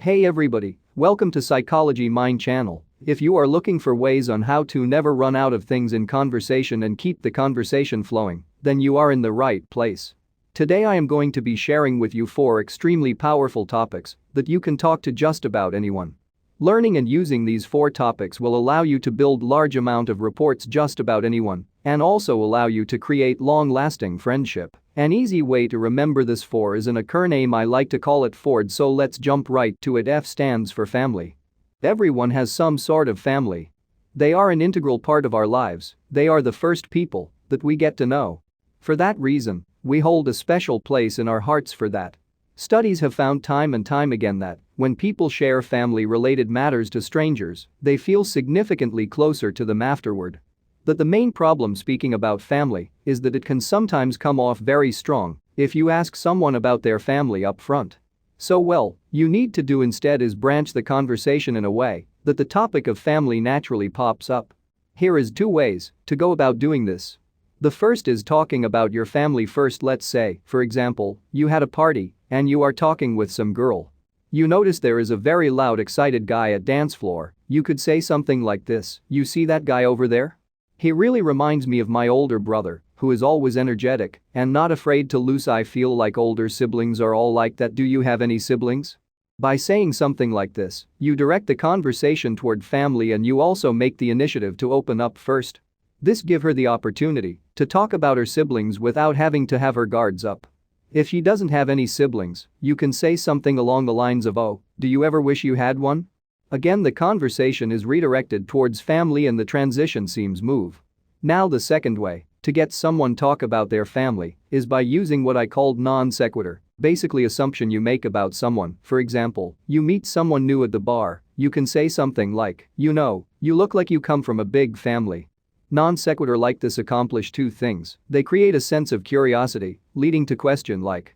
Hey everybody, welcome to Psychology Mind channel. If you are looking for ways on how to never run out of things in conversation and keep the conversation flowing, then you are in the right place. Today I am going to be sharing with you 4 extremely powerful topics that you can talk to just about anyone. Learning and using these 4 topics will allow you to build large amount of reports just about anyone and also allow you to create long-lasting friendship. An easy way to remember this 4 is an acronym. I like to call it FORD, so let's jump right to it. F stands for family. Everyone has some sort of family. They are an integral part of our lives. They are the first people that we get to know. For that reason, we hold a special place in our hearts for that. Studies have found time and time again that when people share family-related matters to strangers, they feel significantly closer to them afterward. But the main problem speaking about family is that it can sometimes come off very strong if you ask someone about their family up front. So you need to do instead is branch the conversation in a way that the topic of family naturally pops up. Here is 2 ways to go about doing this. The first is talking about your family first. Let's say, for example, you had a party and you are talking with some girl. You notice there is a very loud, excited guy at dance floor. You could say something like this: "You see that guy over there? He really reminds me of my older brother, who is always energetic and not afraid to lose. I feel like older siblings are all like that. Do you have any siblings?" By saying something like this, you direct the conversation toward family and you also make the initiative to open up first. This gives her the opportunity to talk about her siblings without having to have her guards up. If she doesn't have any siblings, you can say something along the lines of, "Oh, do you ever wish you had one?" Again, the conversation is redirected towards family and the transition seems smooth. Now the second way to get someone talk about their family is by using what I called non sequitur, basically assumption you make about someone. For example, you meet someone new at the bar, you can say something like, "You know, you look like you come from a big family." Non sequitur like this accomplish 2 things. They create a sense of curiosity, leading to question like,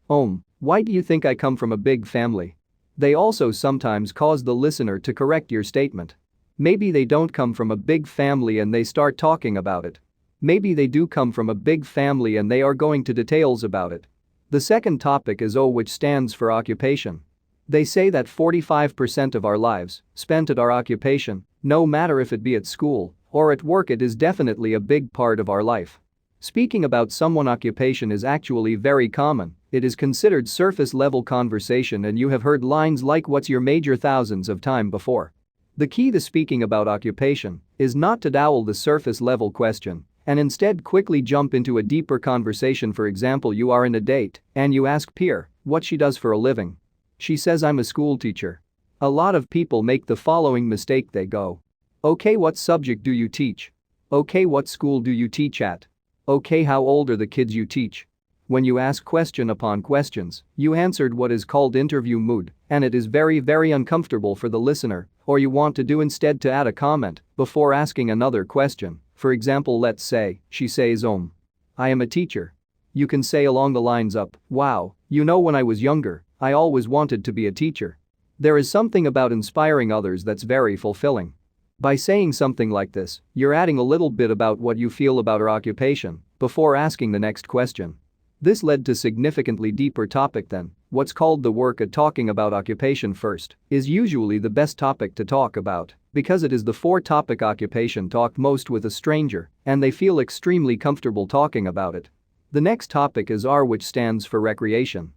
why do you think I come from a big family?" They also sometimes cause the listener to correct your statement. Maybe they don't come from a big family and they start talking about it. Maybe they do come from a big family and they are going to details about it. The second topic is O, which stands for occupation. They say that 45% of our lives spent at our occupation, no matter if it be at school or at work, it is definitely a big part of our life. Speaking about someone's occupation is actually very common. It is considered surface level conversation and you have heard lines like "What's your major?" thousands of times before. The key to speaking about occupation is not to dowel the surface level question and instead quickly jump into a deeper conversation. For example, you are in a date and you ask Pierre what she does for a living. She says, "I'm a school teacher." A lot of people make the following mistake. They go, "Okay, what subject do you teach? Okay, what school do you teach at? Okay, how old are the kids you teach?" When you ask question upon questions, you answered what is called interview mood, and it is very uncomfortable for the listener, or you want to do instead to add a comment before asking another question. For example, let's say she says, "I am a teacher." You can say along the lines up, "Wow, you know, when I was younger, I always wanted to be a teacher." There is something about inspiring others that's very fulfilling. By saying something like this, you're adding a little bit about what you feel about her occupation before asking the next question. This led to significantly deeper topic then. What's called the work at talking about occupation first is usually the best topic to talk about because it is the 4 topic occupation talked most with a stranger and they feel extremely comfortable talking about it. The next topic is R, which stands for recreation.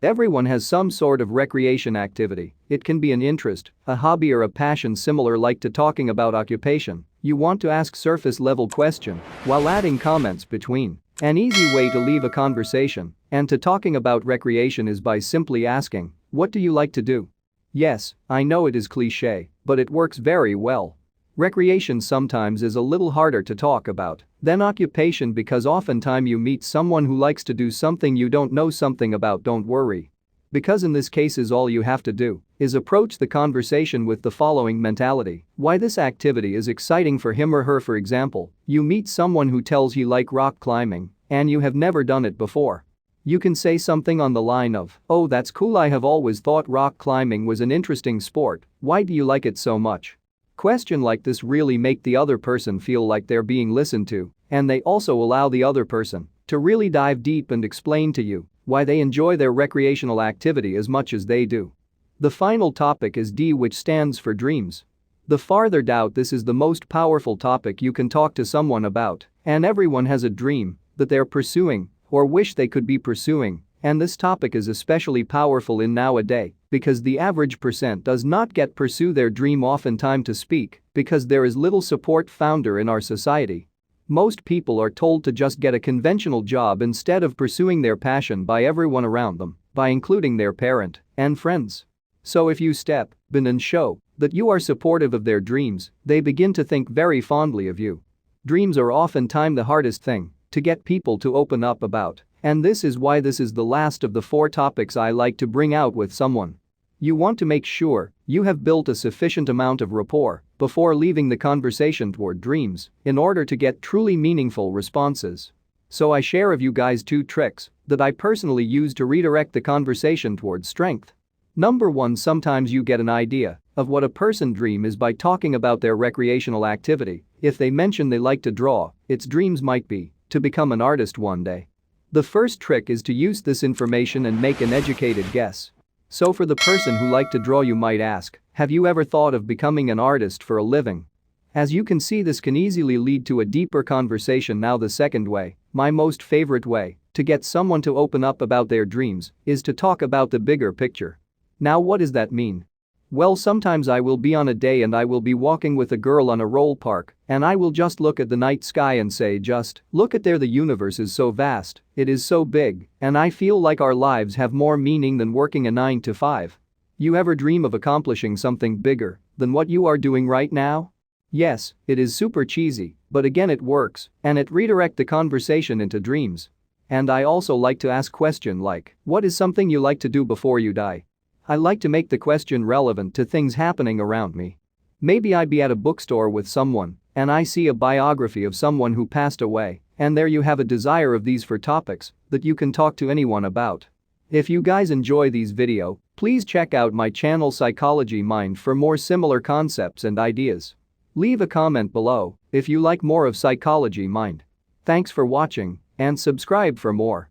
Everyone has some sort of recreation activity. It can be an interest, a hobby or a passion similar like to talking about occupation. You want to ask surface level question while adding comments between. An easy way to leave a conversation and to talking about recreation is by simply asking, "What do you like to do?" Yes, I know it is cliché, but it works very well. Recreation sometimes is a little harder to talk about than occupation because oftentimes you meet someone who likes to do something you don't know something about. Don't worry. Because in this case is all you have to do is approach the conversation with the following mentality: why this activity is exciting for him or her. For example, you meet someone who tells you like rock climbing and you have never done it before. You can say something on the line of, "Oh, that's cool, I have always thought rock climbing was an interesting sport. Why do you like it so much?" Question like this really make the other person feel like they're being listened to, and they also allow the other person to really dive deep and explain to you why they enjoy their recreational activity as much as they do. The final topic is D, which stands for dreams. The farther doubt, this is the most powerful topic you can talk to someone about, and everyone has a dream that they're pursuing or wish they could be pursuing, and this topic is especially powerful in nowadays because the average percent does not get pursue their dream often time to speak because there is little support founder in our society. Most people are told to just get a conventional job instead of pursuing their passion by everyone around them, by including their parent and friends. So if you step in and show that you are supportive of their dreams, they begin to think very fondly of you. Dreams are oftentimes the hardest thing to get people to open up about, and this is why this is the last of the 4 topics I like to bring out with someone. You want to make sure you have built a sufficient amount of rapport before leaving the conversation toward dreams in order to get truly meaningful responses. So I share of you guys 2 tricks that I personally use to redirect the conversation toward strength. Number 1, sometimes you get an idea of what a person's dream is by talking about their recreational activity. If they mention they like to draw, its dreams might be to become an artist one day. The first trick is to use this information and make an educated guess. So for the person who like to draw, you might ask, have you ever thought of becoming an artist for a living? As you can see, this can easily lead to a deeper conversation. Now the second way, my most favorite way to get someone to open up about their dreams, is to talk about the bigger picture. Now what does that mean? Well, sometimes I will be on a day and I will be walking with a girl on a roll park and I will just look at the night sky and say, just look at there, the universe is so vast, it is so big, and I feel like our lives have more meaning than working a 9 to 5. You ever dream of accomplishing something bigger than what you are doing right now? Yes, it is super cheesy, but again it works and it redirect the conversation into dreams. And I also like to ask question like, what is something you like to do before you die? I like to make the question relevant to things happening around me. Maybe I be at a bookstore with someone and I see a biography of someone who passed away, and there you have a desire of these 4 topics that you can talk to anyone about. If you guys enjoy these video, please check out my channel Psychology Mind for more similar concepts and ideas. Leave a comment below if you like more of Psychology Mind. Thanks for watching and subscribe for more.